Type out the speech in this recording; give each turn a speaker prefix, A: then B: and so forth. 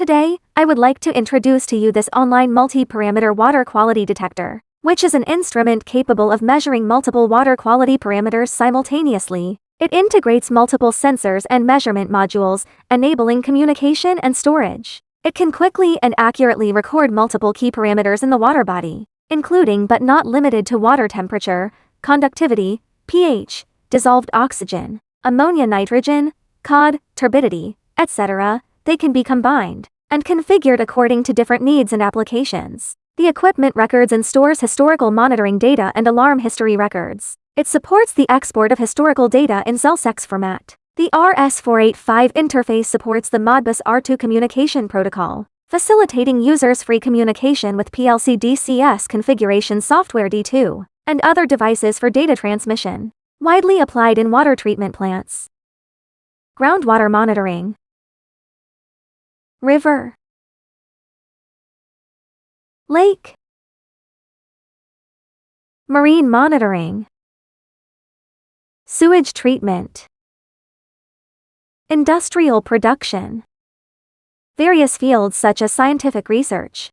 A: Today, I would like to introduce to you this online multi-parameter water quality detector, which is an instrument capable of measuring multiple water quality parameters simultaneously. It integrates multiple sensors and measurement modules, enabling communication and storage. It can quickly and accurately record multiple key parameters in the water body, including but not limited to water temperature, conductivity, pH, dissolved oxygen, ammonia nitrogen, cod, turbidity, etc. They can be combined and configured according to different needs and applications. The equipment records and stores historical monitoring data and alarm history records. It supports the export of historical data in CellSex format. The RS-485 interface supports the Modbus R2 communication protocol, facilitating users-free communication with PLC DCS configuration software D2 and other devices for data transmission. Widely applied in water treatment plants. Groundwater monitoring. River. Lake. Marine monitoring. Sewage treatment. Industrial production. Various fields such as scientific research,